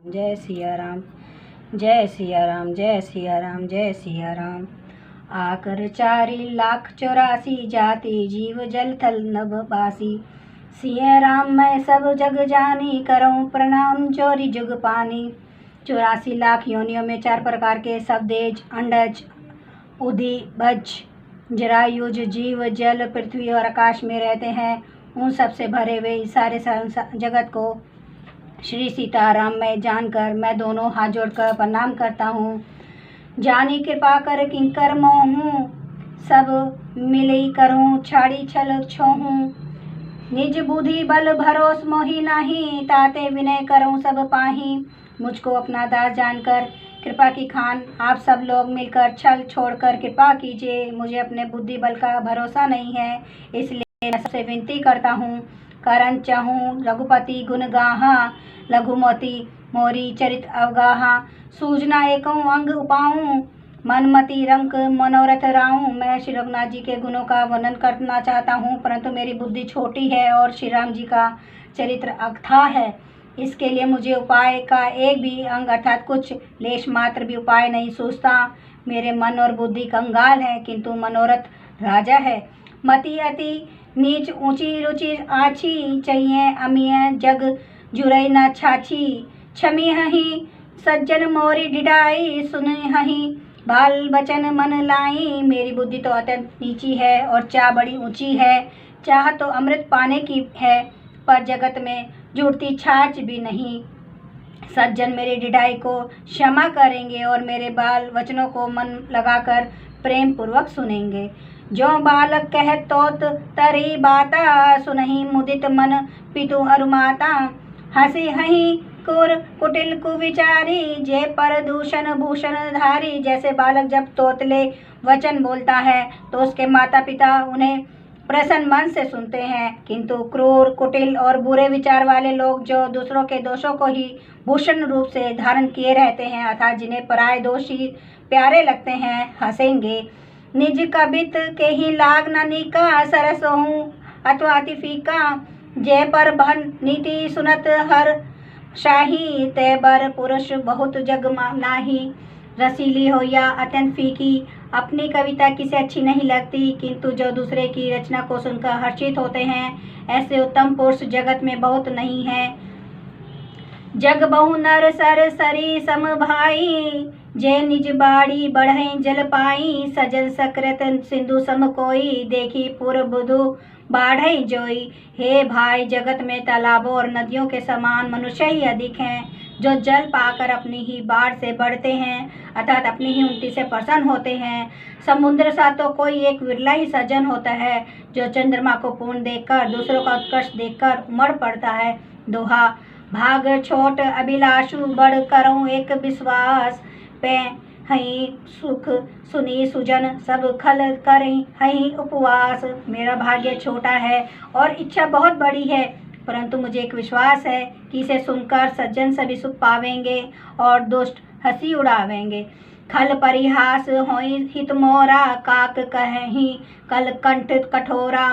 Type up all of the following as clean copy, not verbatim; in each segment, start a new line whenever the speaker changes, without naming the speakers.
जय सिया राम, जय सिया राम, जय सिया राम, जय सिया राम। आकर 4,84,000 जाति जीव जल थल नभ बासी। सिया राम मैं सब जग जानी, करऊँ प्रणाम जोरी जुग पानी। 84 लाख योनियों में 4 प्रकार के शब्देज, अंडज, उदी, बज, जरायुज जीव जल पृथ्वी और आकाश में रहते हैं। उन सबसे भरे हुए सारे जगत को श्री सीताराम मैं जानकर मैं दोनों हाथ जोड़कर प्रणाम करता हूँ। जानी कृपा कर किंकर मोहूँ, सब मिलई करूँ छाड़ी छल छोहूँ। निज बुद्धि बल भरोस मोहि नाही, ताते विनय करूँ सब पाही। मुझको अपना दास जानकर कृपा की खान आप सब लोग मिलकर छल छोड़कर कृपा कीजिए। मुझे अपने बुद्धि बल का भरोसा नहीं है, इसलिए मैं सबसे विनती करता हूँ। करन चाहूँ रघुपति गुण गाहा, लघुमती मोरी चरित अवगाहा। सूझना एकऊँ अंग उपाऊँ, मनमति रंक मनोरथ राऊँ। मैं श्री रघुनाथ जी के गुणों का वर्णन करना चाहता हूँ, परंतु मेरी बुद्धि छोटी है और श्री राम जी का चरित्र अथाह है। इसके लिए मुझे उपाय का एक भी अंग अर्थात कुछ लेश मात्र भी उपाय नहीं सूझता। मेरे मन और बुद्धि कंगाल है, किंतु मनोरथ राजा है। मति अति नीच ऊंची रुचि आछी, चाहिए अमीय जग जुरई न छाछी। क्षमी हही सज्जन मोरी डिडाई, सुन हही बाल बचन मन लाई। मेरी बुद्धि तो अत्यंत नीची है और चाह बड़ी ऊंची है। चाह तो अमृत पाने की है, पर जगत में जुड़ती छाछ भी नहीं। सज्जन मेरी डिडाई को क्षमा करेंगे और मेरे बाल वचनों को मन लगाकर प्रेम पूर्वक सुनेंगे। जो बालक कह तोत तरी बाता, सुनहि मुदित मन पितु अरुमाता। हंसी हही कुर कुटिल कुविचारी, जे पर दूषण भूषण धारी। जैसे बालक जब तोतले वचन बोलता है तो उसके माता पिता उन्हें प्रसन्न मन से सुनते हैं, किंतु क्रूर कुटिल और बुरे विचार वाले लोग जो दूसरों के दोषों को ही भूषण रूप से धारण किए रहते हैं अर्थात जिन्हें पराये दोष ही प्यारे लगते हैं, हंसेंगे। निज कबित के ही लाग न निका, सरस हूँ अथवा अति फीका। जय पर भन नीति सुनत हर शाही, ते बर पुरुष बहुत जग नाही। रसीली हो या अत्यंत फीकी, अपनी कविता किसे अच्छी नहीं लगती, किंतु जो दूसरे की रचना को सुनकर हर्षित होते हैं, ऐसे उत्तम पुरुष जगत में बहुत नहीं है। जग बहु नर सर सरी सम भाई, जे निज बाड़ी बढ़े जल पाई। सजन सकृत सिंधु सम कोई, देखी पुर बुधु बाढ़ई जोई। हे भाई, जगत में तालाबों और नदियों के समान मनुष्य ही अधिक हैं, जो जल पाकर अपनी ही बाढ़ से बढ़ते हैं अर्थात अपनी ही उन्नति से प्रसन्न होते हैं। समुद्र सा तो कोई एक विरला ही सज्जन होता है, जो चंद्रमा को पूर्ण देखकर दूसरों का उत्कर्ष देखकर उमड़ पड़ता है। दोहा, भाग छोट अभिलाषु बड़ करऊँ एक विश्वास। पे हई सुख सुनी सुजन सब खल करें हई उपवास। मेरा भाग्य छोटा है और इच्छा बहुत बड़ी है, परंतु मुझे एक विश्वास है कि इसे सुनकर सज्जन सभी सुख पावेंगे और दुष्ट हंसी उड़ावेंगे। खल परिहास होई हित मोरा, काक कहीं कल कंठ कठोरा।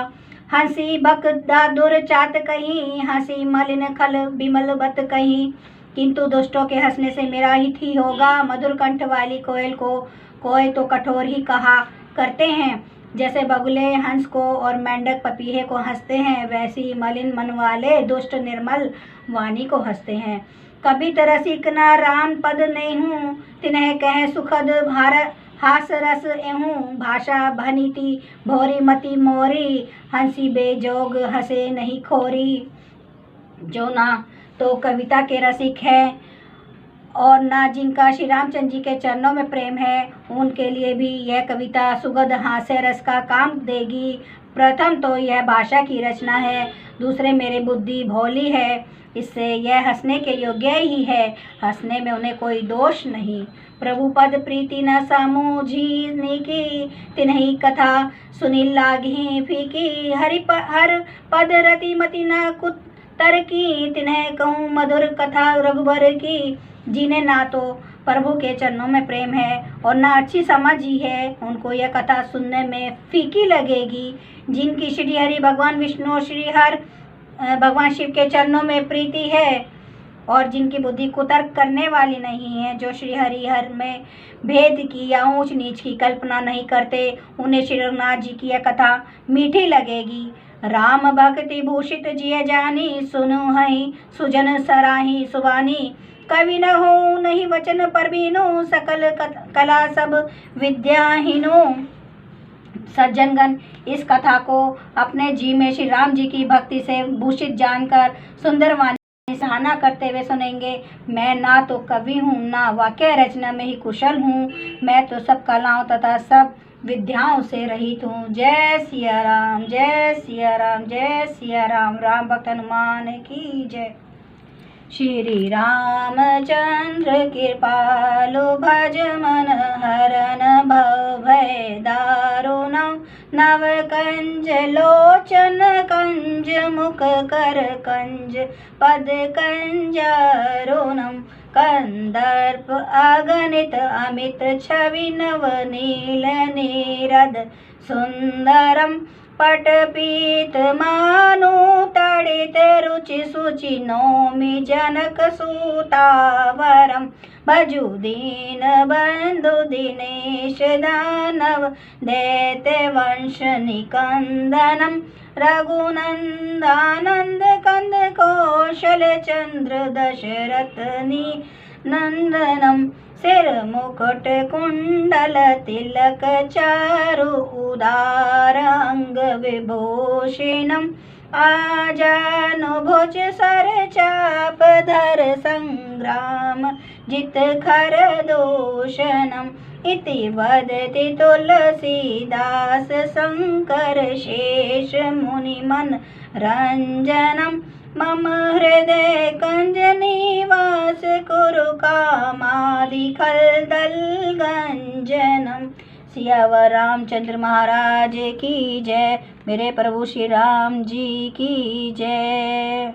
हंसी बक दादुर चात कहीं, हंसी मलिन खल बिमल बत कहीं। किंतु दुष्टों के हंसने से मेरा हित ही होगा। मधुर कंठ वाली कोयल को कोय तो कठोर ही कहा करते हैं। जैसे बगुले हंस को और मेंढक पपीहे को हंसते हैं, वैसे ही मलिन मन वाले दुष्ट निर्मल वाणी को हंसते हैं। कभी तरसिक न राम पद नहीं हूँ, तिन्हें कहे सुखद भार हास रस एहूँ। भाषा भनीति भोरी मति मोरी, हंसी बेजोग हंसे नहीं खोरी। जो ना तो कविता के रसिक है और ना जिनका श्री रामचंद्र जी के चरणों में प्रेम है, उनके लिए भी यह कविता सुगध हास्य रस का काम देगी। प्रथम तो यह भाषा की रचना है, दूसरे मेरी बुद्धि भोली है, इससे यह हंसने के योग्य ही है। हंसने में उन्हें कोई दोष नहीं। प्रभु पद प्रीति न समूझी की, तिन्ही कथा सुनी लागी फीकी। हर पद रति मति न कुत तर की, तिन्हें कहूँ मधुर कथा रघुबर की। जिन्हें ना तो प्रभु के चरणों में प्रेम है और ना अच्छी समझ ही है, उनको यह कथा सुनने में फीकी लगेगी। जिनकी श्री हरि भगवान विष्णु और श्री हर भगवान शिव के चरणों में प्रीति है और जिनकी बुद्धि कुतर्क करने वाली नहीं है, जो श्री हरिहर में भेद की या ऊंच नीच की कल्पना नहीं करते, उन्हें श्री रघुनाथ जी की यह कथा मीठी लगेगी। राम भक्ति भूषित जिय जानी, सुनु हई सुजन सराही सुबानी। कवि न हो नहीं वचन परवीनो, सकल कला सब विद्याहीनो। सज्जनगण, इस कथा को अपने जी में श्री राम जी की भक्ति से भूषित जानकर सुंदर वाणी सराहना करते हुए सुनेंगे। मैं ना तो कवि हूँ, ना वाक्य रचना में ही कुशल हूँ, मैं तो सब कलाओं तथा सब विद्याओं से रहित हूँ। जय सिया राम, जय सिया राम, जय सिया राम। राम भक्त हनुमान की जय। श्री रामचंद्र कृपालु, भज मन हरन भव भय दारुणं। नव कंज लोचन कंज, मुख कर कंज पद कंजरुणं। कंदर्प अगणित अमित छवि, नव नील नीरद सुंदरम। पटपीत मानु तड़ित रुचि सुचि, नौमि जनक सुतावरम। भजु दीन बंधु दिनेश, दानव दैत्य वंश निकंदनम। रघुनंदानंद कंद कौशल चंद्र, दशरथ नंदनम। सिर मुकुट कुंडल तिलक, चारु उदार अंग विभूषिणम। आजानुभुज सर चाप धर, संग्राम जित खर दूषणम। इति वदति तुलसीदास, शंकर शेष मुनि मन रंजनम। मम हृदय कंज निवास, कुरु कामादि खलदल गंजनम। सियावर रामचंद्र महाराज की जय। मेरे प्रभु श्री राम जी की जय।